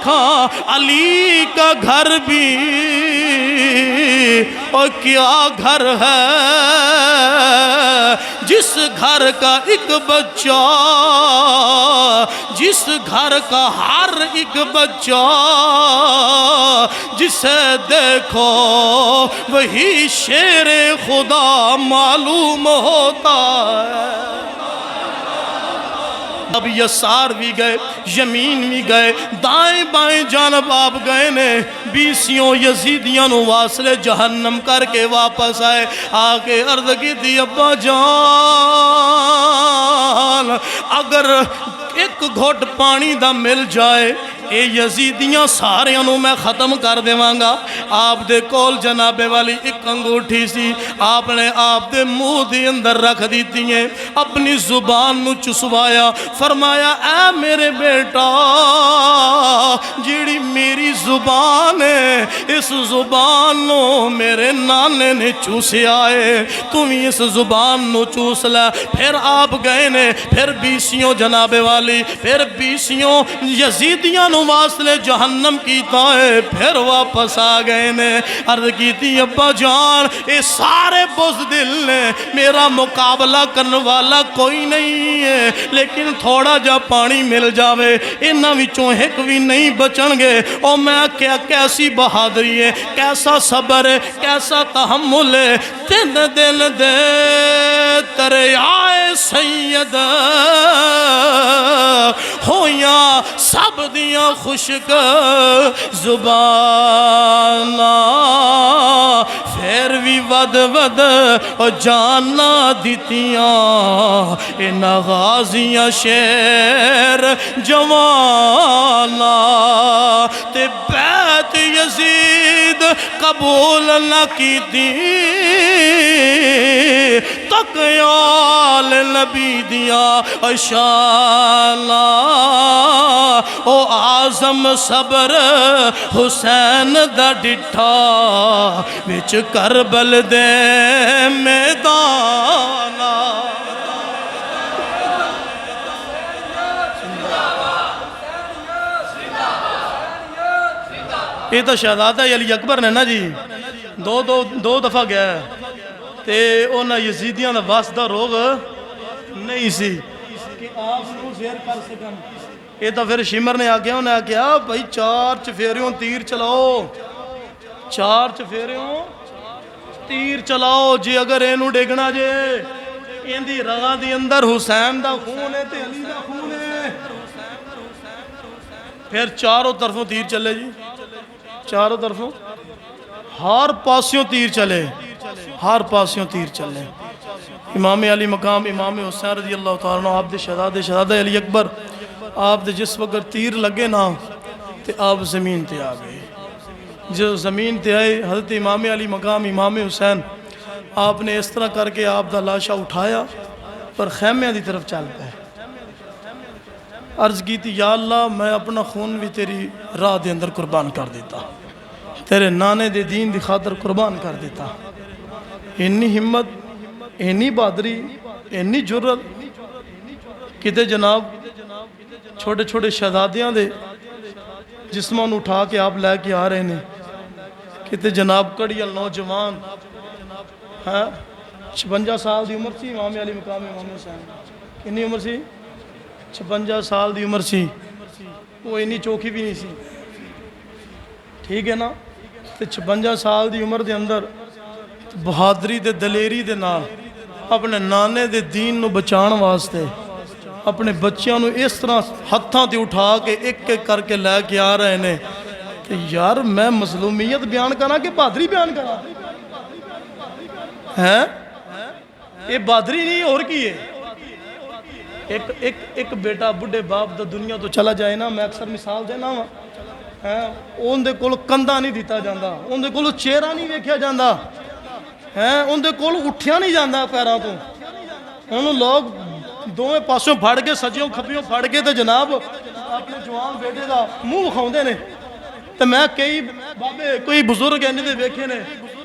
کھا علی کا گھر بھی اور کیا گھر ہے جس گھر کا ایک بچہ، جس گھر کا ہر ایک بچہ جسے دیکھو وہی شیر خدا معلوم ہوتا ہے۔ اب یسار بھی گئے، یمین بھی گئے، دائیں بائیں جانب آپ گئے نے، بیسیوں یزیدیاں نو واصلے جہنم کر کے واپس آئے، آکے عرض کی تھی ابا جان اگر ایک گھٹ پانی دا مل جائے اے یزیدیاں سارے انہوں میں ختم کر دیوانگا۔ آپ دے کول جناب والی ایک انگوٹھی سی، آپ نے آپ دے منہ دی اندر رکھ دیتی ہیں، اپنی زبان نو چسوایا، فرمایا اے میرے بیٹا جیڑی میری زبان ہے اس زبان نو میرے نانے نے چوسیا ہے، تم اس زبان نو چوس لے۔ پھر آپ گئے نے، پھر بیسیوں جناب والی، پھر بیسیوں یزیدیاں نو واسلے جہنم کیتا ہے، پھر واپس آ گئے نے، عرض کی تھی ابا جان اے سارے بزدل نے، میرا مقابلہ کرنے والا کوئی نہیں ہے، لیکن تھوڑا جا پانی مل جاوے انہاں وچوں ایک بھی نہیں بچن گے۔ اور میں کیا کیسی بہادری ہے، کیسا صبر ہے، کیسا تحمل ہے، تین دن دے ترے آئے سید ہویاں سب دیاں خشک زباناں، پھر بھی ود ود اور جانا دیتیاں انہاں غازیاں شیر جوانا، تے بیت یزید قبول نہ کی دی تقیال نبی دیا شانا، او آزم صبر حسین دا ڈٹھا وچ کربل دے میدانا۔ یہ تو شہزادہ علی اکبر نے نا جی دو دفعہ گیا ہے تے اونا یزیدیاں دا واسدہ روغ نہیں سی کہ آپ کو زیر کر سکن۔ یہ تو پھر شمر نے آگیا انہیں آگیا بھائی 4 چفیریوں تیر چلاؤ، 4 چفیریوں تیر چلاؤ جی، اگر اینو ڈیگنا جے این دی رغا دی اندر حسین دا خون ہے تے علی دا خون ہے۔ پھر چاروں طرفوں تیر چلے جی، چاروں طرفوں ہر پاسیوں تیر چلے، ہر پاسیوں تیر چلے۔ امام علی مقام امام حسین رضی اللہ تعالیٰ عنہ آپ دے شہزادہ علی اکبر، آپ دے جس وقت تیر لگے نا تے آپ زمین تے آ گئے۔ جو زمین تے آئے حضرت امام علی مقام امام حسین آپ نے اس طرح کر کے آپ دا لاشا اٹھایا پر خیمے دی طرف چل پائے، عرض کی تھی یا اللہ میں اپنا خون بھی تیری راہ دے اندر قربان کر دیتا، تیرے نانے دے دین دی خاطر قربان کر دیتا۔ انی ہمت، انی بہادری، انی جرت کتے جناب چھوٹے چھوٹے شہزادیاں دے جسمان اٹھا کے آپ لے کے آ رہے ہیں، کتے جناب کڑیل نوجوان 56 سال دی عمر سی امام علی مقام امام حسین، کنی عمر سی 56 سال دی عمر سی، وہ انی چوکی بھی نہیں سی، ٹھیک ہے نا؟ 56 سال دی عمر دے اندر بہادری دے دلیری دے نال اپنے نانے دے دین نو بچان واسطے اپنے بچیاں نو اس طرح ہتھاں تے اٹھا کے ایک ایک کر کے لے کے آ رہے ہیں کہ یار میں مظلومیت بیان کرنا کہ بہادری بیان کرنا ہے؟ یہ بہادری نہیں اور کی ہے؟ ایک بیٹا بڑھے باپ دا دنیا تو چلا جائے نا، میں اکثر مثال دینا ہوں، ان دے کول کندھا نہیں دیتا جاندہ، ان دے کول چہرہ نہیں ویکھیا جاندہ، ان دے کول اٹھیا نہیں جاندہ پیروں تو، انہوں لوگ دوویں پاسوں پھڑ کے سجیوں کھپیوں پھڑ کے تے جناب اپنے جوان بیٹے دا منہ کھاؤندے نے۔ تو میں کئی بابے کوئی بزرگ اینے دے ویکھے نے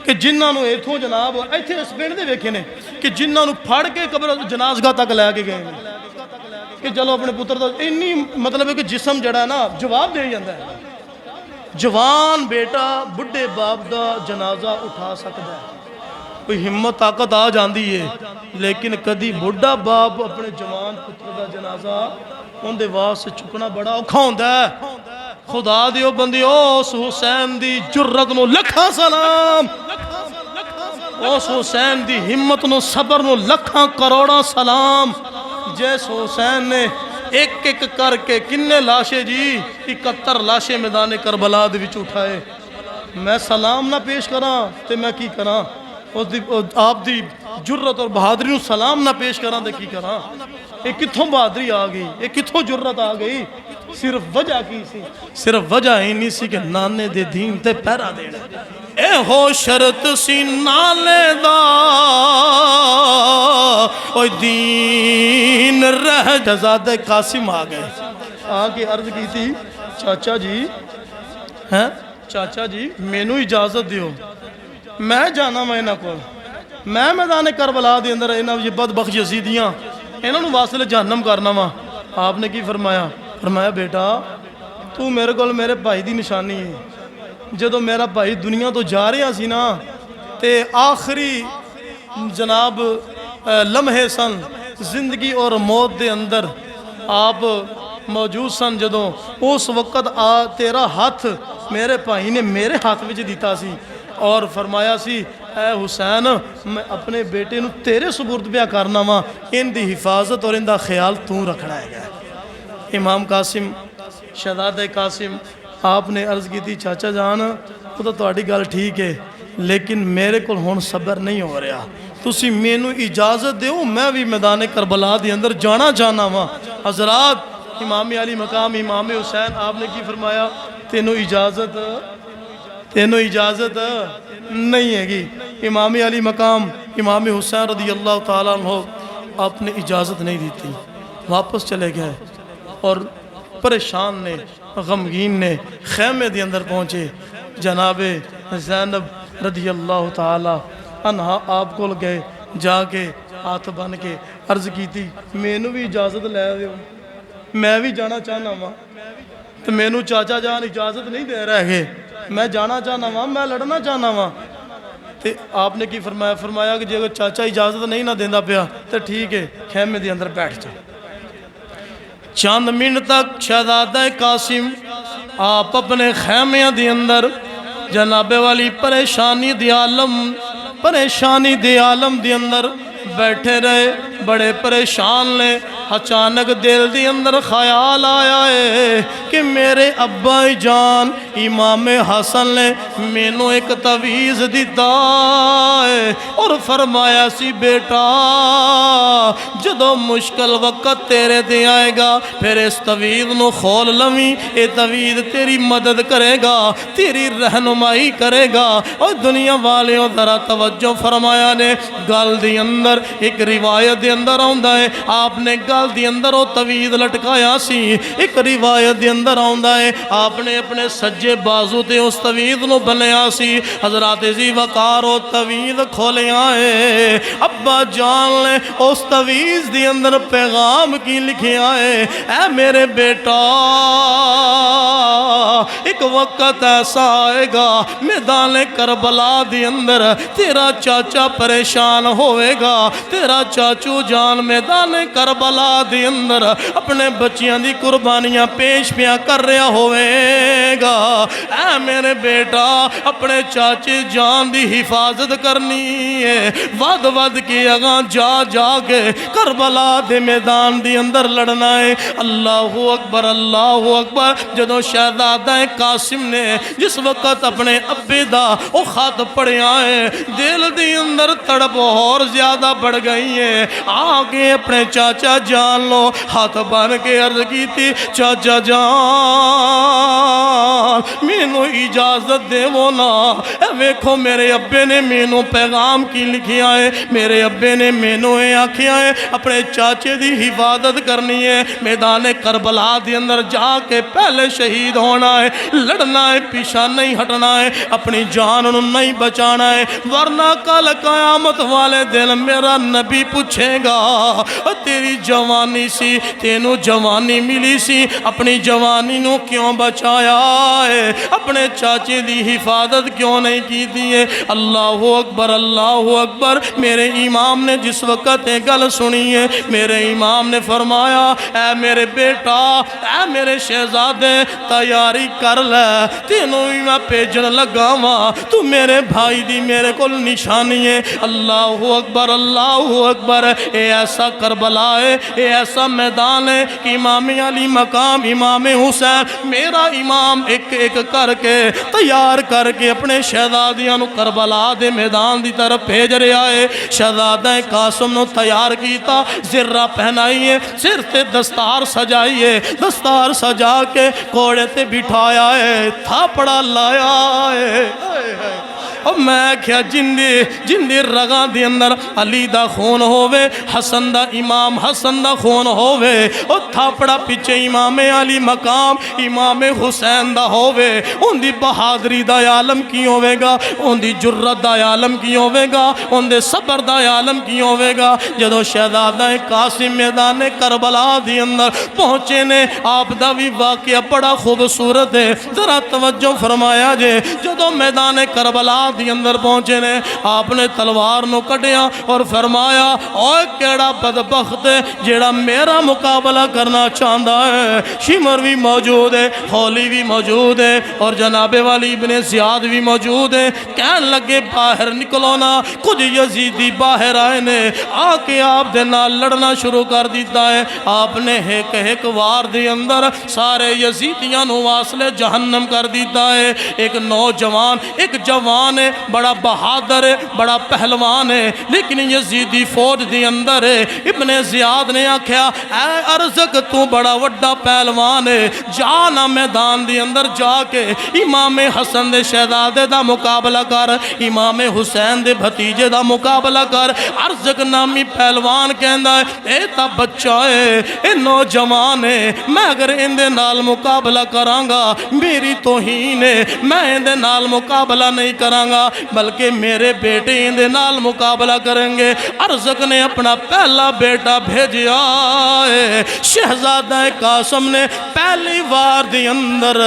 کہ جنہاں نو ایتھوں جناب ایتھے اس پنڈ دے ویکھے نے کہ جنہاں نو پھڑ کے قبر جنازگاہ تک لے کے گئے نے، کہ چلو اپنے پتر دا اینی مطلب ہے کہ جسم جڑا ہے نا جواب دے جاندہ ہے. جوان بیٹا بڑھے باپ دا جنازہ اٹھا سکتا ہے, کوئی ہمت طاقت آ جاندی ہے, لیکن کدی بڑھا باپ اپنے جوان پتر دا جنازہ ان دے واسطے چکنا بڑا اوکھا ہوندا ہے. خدا دیو بندیو اس حسین دی جرت نو لکھاں سلام, اس حسین دی ہمت نو صبر نو لکھاں کروڑاں سلام. جیس حسین نے ایک ایک کر کے کنے لاشے جی 71 لاشے میدان کربلا دے وچ اٹھائے. میں سلام نہ پیش کراں تے میں کی کراں, آپ دی جرت اور بہادری نو سلام نہ پیش کراں تے کی کراں. یہ کتھوں بہادری آ گئی, یہ کتھوں جرت آ گئی؟ صرف وجہ کی سی, صرف وجہ ہی نہیں سی کہ نانے دے دین تے پیرا دینا. اے ہو شرط سی نالے دا اوہ دین رہ. جزادہ قاسم آ گئے, آ کے عرض کی تھی چاچا جی چاچا جی مینو اجازت دیو, میں جانا میں انہاں کو, میں میدان کربلا دے اندر انہاں یہ بدبخت یزیدیاں انہاں نو واصل جہنم کرنا وا. آپ نے کی فرمایا؟ فرمایا بیٹا تو میرے کو میرے بھائی دی نشانی ہے. جدو میرا بھائی دنیا تو جا رہا سی نا تے آخری جناب لمحے سن زندگی اور موت دے اندر آپ موجود سن. جدو اس وقت تیرا ہاتھ میرے بھائی نے میرے ہاتھ وچ دیتا سی اور فرمایا سی اے حسین میں اپنے بیٹے نو تیرے سپرد پیا کرنا وا, ان دی حفاظت اور ان دا خیال تو رکھنا ہے. امام قاسم شہزادہ قاسم آپ نے عرض کی تھی چاچا جان وہ تو تہاڈی گل ٹھیک ہے, لیکن میرے کو ہن صبر نہیں ہو رہا, تسی مینوں اجازت دیو میں بھی میدان کربلا دے اندر جانا چاہنا وا. حضرات امام علی مقام امام حسین آپ نے کی فرمایا؟ تینوں اجازت نہیں ہے گی. امام علی مقام امام حسین رضی اللہ تعالیٰ عنہ آپ نے اجازت نہیں دی تھی, واپس چلے گئے اور پریشان نے غمگین نے خیمے دے اندر پہنچے. جناب زینب رضی اللہ تعالی عنہا آپ کو گئے, جا کے ہاتھ بن کے عرض کی تھی مینوں بھی اجازت لے دیو, میں بھی جانا چاہنا وا. تو مینوں چاچا جان اجازت نہیں دے رہے گے, میں جانا چاہنا وا, میں لڑنا چاہنا وا. تو آپ نے کی فرمایا؟ فرمایا کہ جے چاچا اجازت نہیں نہ دیندا پیا تو ٹھیک ہے خیمے دے اندر بیٹھ جا. چند منٹ تک شہزادہ قاسم آپ اپنے خیمیاں دی اندر جناب والی پریشانی دی عالم دی اندر بیٹھے رہے, بڑے پریشان لے. اچانک دل دی اندر خیال آیا ہے کہ میرے ابا جان امام حسن نے مینوں ایک تویز دیتا ہے اور فرمایا سی بیٹا جدو مشکل وقت تیرے دے آئے گا پھر اس تویز نو کھول لویں, یہ تویز تیری مدد کرے گا, تیری رہنمائی کرے گا. اور دنیا والیوں ذرا توجہ فرمایا نے گل دی اندر ایک روایت دے اندر آندا ہے آپ نے گل دی اندر وہ تویز لٹکایا سی. ایک روایت دے اندر آندا ہے آپ نے اپنے سجے بازو تے اس تویز نو بنیا سی. حضرات ذی وقار وہ تویز کھولیا ہے. ابا جان نے اس تویز دی اندر پیغام کی لکھیا ہے, اے میرے بیٹا ایک وقت ایسا آئے گا میدان کربلا دی اندر تیرا چاچا پریشان ہوئے گا, تیرا چاچو جان میدان کربلا دی اندر اپنے بچیاں دی قربانیاں پیش پیا کر رہا ہوئے گا. اے میرے بیٹا اپنے چاچے جان دی حفاظت کرنی ہے, ود کی اگاں جا کے کربلا دے میدان دی اندر لڑنا ہے. اللہ اکبر اللہ اکبر. جدو شہزادہ قاسم نے جس وقت اپنے ابے دا وہ خط پڑھیا ہے دل دی اندر تڑپ اور زیادہ بڑھ گئی ہے. آگے اپنے چاچا جان لو ہاتھ بن کے عرض کی تھی چاچا جان مینوں اجازت اجازت دے وہ نا ویکھو میرے ابے نے مینوں پیغام کی لکھیا ہے میرے ابے نے مینوں اے آکھیا ہے اپنے چاچے دی حفاظت کرنی ہے میدان کربلا دی اندر جا کے پہلے شہید ہونا ہے لڑنا ہے پیچھے نہیں ہٹنا ہے اپنی جان نوں نہیں بچانا ہے ورنہ کل قیامت والے دن میرا نبی پوچھے گا تیری جوانی سی تینوں جوانی ملی سی اپنی جوانی نو کیوں بچایا ہے اپنے چاچے دی حفاظت کیوں نہیں کی دیئے اللہ اکبر میرے امام نے جس وقت ایک گل سنی ہے میرے امام نے فرمایا اے میرے بیٹا اے میرے شہزادے تیاری کر لے تینوں ہی میں پیجن لگا ماں تو میرے بھائی دی میرے کل نشانی ہے اللہ اکبر اے ایسا کربلا ہے اے ایسا میدان ہے کہ امام علی مقام امام حسین میرا امام ایک ایک کر کے تیار کر کے اپنے شہزادیاں نو کربلا دے میدان دی طرف بھیج رہا ہے شہزادہ قاسم نو تیار کیتا زرہ پہنائیے سر تے دستار سجائیے دستار سجا کے کوڑے تے بٹھایا ہے تھاپڑا لایا ہے اور میں کیا جندی رگاں دی اندر علی دا خون ہووے حسن دا امام حسن دا خون ہووے اور تھاپڑا پیچھے امام علی مقام امام حسین دا ہووے ان دی بہادری دا عالم کی ہووے گا ان دی جرت دا عالم کی ہووے گا ان دے صبر دا عالم کی ہووے گا جدو شہزادہ قاسم میدان کربلا دی اندر پہنچے نے آپ دا بھی واقعہ بڑا خوبصورت ہے ذرا توجہ فرمایا جے جدو میدان کربلا دی اندر پہنچے نے آپ نے تلوار نو کٹیا اور فرمایا اوہ کیڑا بدبخت ہے جیڑا میرا مقابلہ کرنا چاہتا ہے شمر بھی موجود ہے خولی بھی موجود ہے اور جناب والی ابن زیاد بھی موجود ہے کہن لگے باہر نکلو نا کچھ یزیدی باہر آئے نے آکے آپ دے نال لڑنا شروع کر دیتا ہے آپ نے ایک وار دے اندر سارے یزیدیاں نو واصل جہنم کر دیتا ہے ایک نوجوان ایک جوان ہے بڑا بہادر ہے بڑا پہلوان ہے لیکن یزیدی فوج دی اندر ہے ابن زیاد نے آکھیا اے ارزق تو بڑا وڈا پہلوان ہے جانا میدان دی اندر جا کے امام حسن دے شہزادے دا مقابلہ کر امام حسین دے بھتیجے دا مقابلہ کر ارزق نامی پہلوان کہندا ہے اے تا بچہ ہے اے نوجوان ہے میں اگر ان دے نال مقابلہ کرانگا میری توہین ہے میں ان دے نال مقابلہ نہیں کرانگا بلکہ میرے بیٹے ان دے نال مقابلہ کریں گے ارزق نے اپنا پہلا بیٹا بھیجیا ہے شہزادہ قاسم نے پہلی وار دی اندر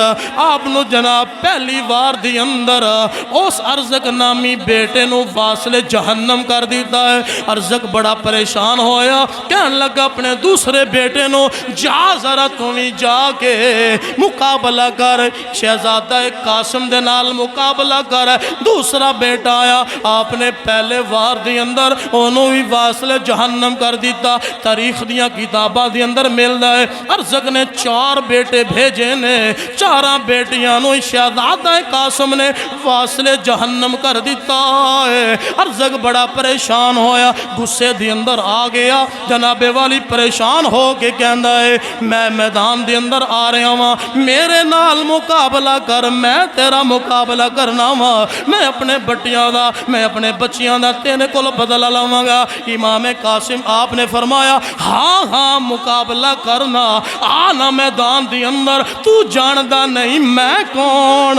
آپ نو جناب پہلی وار دی اندر اس ارزق نامی بیٹے نو واصل جہنم کر دیتا ہے ارزق بڑا پریشان ہویا کہنے لگا اپنے دوسرے بیٹے نو جا ذرا تمہیں جا کے مقابلہ کر شہزادہ قاسم دے نال مقابلہ کر دوسرا بیٹا آیا آپ نے پہلے وار دی اندر انہوں بھی واصل جہنم کر دیتا تاریخ دیاں کتابہ دی اندر مل ہے ارزق نے 4 بیٹے بھیجے نے 4 بیٹیاں نو شہزادہ قاسم نے واصل جہنم کر دیتا ہے ارزق بڑا پریشان ہویا غصے دی اندر آ گیا جناب والی پریشان ہو کے کہندا ہے میں میدان دی اندر آ رہا ہوں میرے نال مقابلہ کر میں تیرا مقابلہ کرنا ہوں میں اپنے بٹیاں دا میں اپنے بچیاں دا تینے کول بدلہ لاواں گا امام قاسم آپ نے فرمایا ہاں ہاں مقابلہ کرنا آنا میدان دی اندر تو جاندا نہیں میں کون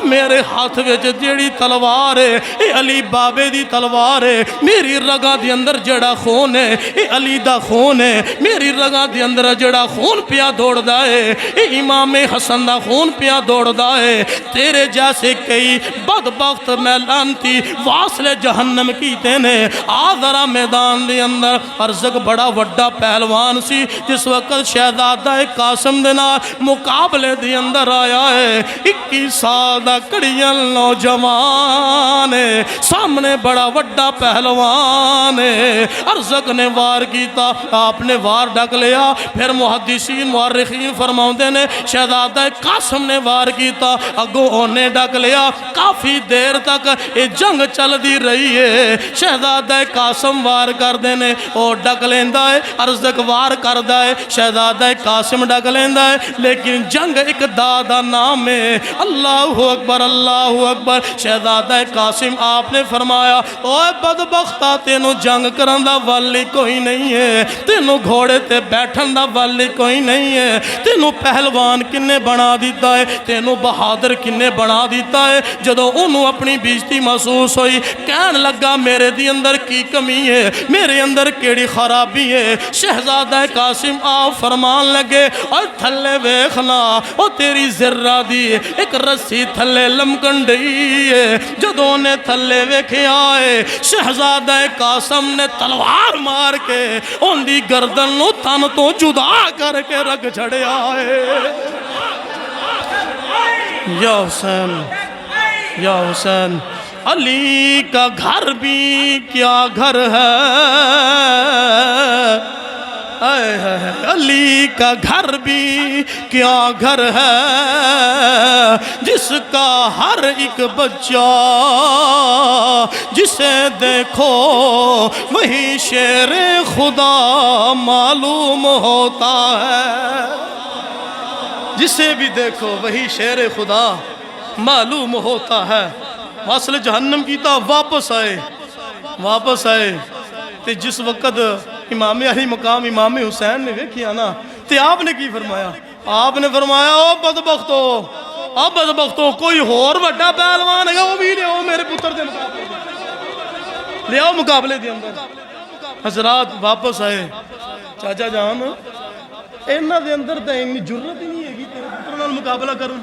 میرے ہاتھ وچ جیڑی تلوار ہے اے علی بابے دی تلوار ہے میری رگاں دی اندر جڑا خون ہے اے علی دا خون ہے میری رگاں دی اندر جڑا خون پیا دوڑدا ہے اے امام حسن دا خون پیا دوڑدا ہے تیرے جیسے کئی بدبخت میں لانتی واصل جہنم کیتے نے آذرا میدان دے اندر ارزق بڑا وڈا پہلوان سی جس وقت شہزادہ قاسم دے نال مقابلے دے اندر آیا ہے 21 سال دا کڑیل نوجوان ہے سامنے بڑا وڈا پہلوان ہے ارزق نے وار کیتا آپ نے وار ڈک لیا پھر محدثین مورخین فرماؤندے نے شہزادہ قاسم نے وار کیتا اگو انہیں ڈک لیا کافی دیر تک یہ جنگ چل دی رہی ہے شہزادہ قاسم وار کر دینے اور ڈک لیندہ ہے ارزق وار کردہ ہے شہزادہ قاسم ڈک لیندہ ہے لیکن جنگ ایک دادا نام ہے اللہ اکبر شہزادہ قاسم آپ نے فرمایا اوہ بدبختہ تینوں جنگ کرن دا والی کوئی نہیں ہے تینوں گھوڑے تے بیٹھن دا والی کوئی نہیں ہے تینوں پہلوان کنے بنا دیتا ہے تینوں بہادر کنے بنا دیتا ہے جدو انہوں اپنی بیزتی محسوس ہوئی کہن لگا میرے دی اندر کی کمی ہے میرے اندر کیڑی خرابی ہے شہزادہ قاسم آپ فرمان لگے اور تھلے ویخنا او تیری ذرہ دی ایک رسی تھلے لمکن ڈئی ہے جدو نے تھلے ویکھے آئے شہزادہ قاسم نے تلوار مار کے ان دی گردن نو تن تو جدا کر کے رکھ چھڑے آئے یا حسین یا حسین علی کا گھر بھی کیا گھر ہے علی کا گھر بھی کیا گھر ہے جس کا ہر ایک بچہ جسے دیکھو وہی شیر خدا معلوم ہوتا ہے جسے بھی دیکھو وہی شیر خدا معلوم ہوتا ہے واصل جہنم کی تا واپس آئے تے جس وقت امام علی مقام امام حسین نے دیکھیا نا تے آپ نے کی فرمایا آپ نے فرمایا او بدبختو کوئی اور وڈا پہلوان ہے وہ بھی لے آؤ میرے پتر دے مقابلے لے آؤ مقابلے دے اندر حضرات واپس آئے چاچا جان اینا دے اندر تے انی جرت ہی نہیں ہے گی تیرے پتر نال مقابلہ کرن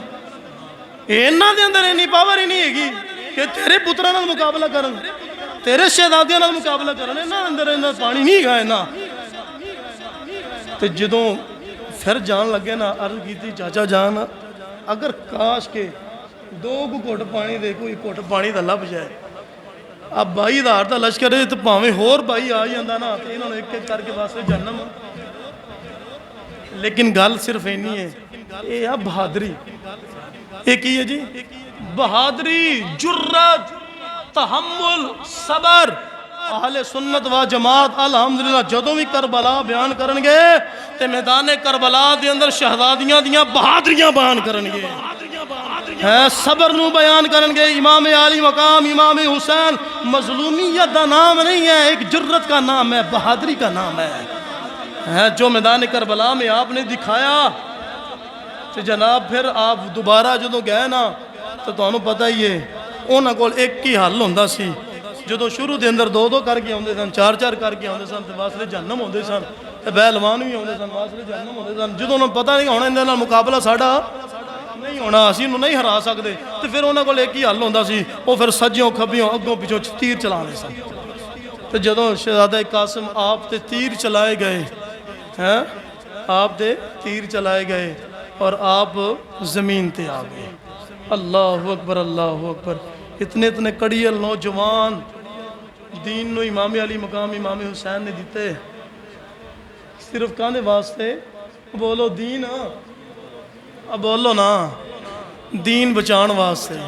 اینا دے اندر اینی پاور ہی نہیں ہے گی کہ تیرے پتر نال مقابلہ کرن تیرے شہزادیاں نال مقابلہ کرنے نا اندر اندر پانی نہیں گئے نا تے جدوں پھر جان لگے نا عرض کی تھی چاچا جان اگر کاش کے دو کو کوٹ پانی دے کوئی کوٹ پانی دا لب جائے اب بھائی دار دا لشکر ہے تو پاویں ہور بھائی آئی اندہ نا تے انہوں نے ایک ایک کر کے واسطے جنم لیکن گل صرف اینی ہے اے اب بہادری ایک ہی ہے جی بہادری جرت تحمل صبر اہل سنت و جماعت الحمدللہ جدوں بھی کربلا بیان کرن گے تے میدان کربلا دے اندر شہزادیاں دیاں بہادریاں بیان کرن گے صبر نو بیان کرن گے امام علی مقام امام حسین مظلومیت دا نام نہیں ہے ایک جرت کا نام ہے بہادری کا نام ہے جو میدان کربلا میں آپ نے دکھایا تو جناب پھر آپ دوبارہ جدوں گئے نا تو انہوں پتہ ہی ہے انہاں کول ایک ہی حل ہوندہ سی جدوں شروع دے اندر دو دو کر کے ہوندے سن چار چار کر کے ہوندے سن تے واصل جہنم ہوندے سن تے پہلوان بھی ہوندے سن واصل جہنم ہوندے سن جدوں انہوں پتہ نہیں ہونا اندر مقابلہ ساڈا نہیں ہونا اسی انہوں نہیں ہرا سکتے تے پھر انہاں کول ایک ہی حل ہوندہ سی وہ پھر سجیوں کھبیوں اگوں پیچھوں تیر چلانے سن تے جدوں شہزادہ قاسم آپ تے تیر چلائے گئے آپ تے تیر چلائے گئے اور آپ زمین تے آ گئے اللہ اکبر اتنے اتنے کڑیل نوجوان دین نو امام علی مقام امام حسین نے دیتے صرف کانے واسطے بولو دین اب بولو نا دین بچان واسطے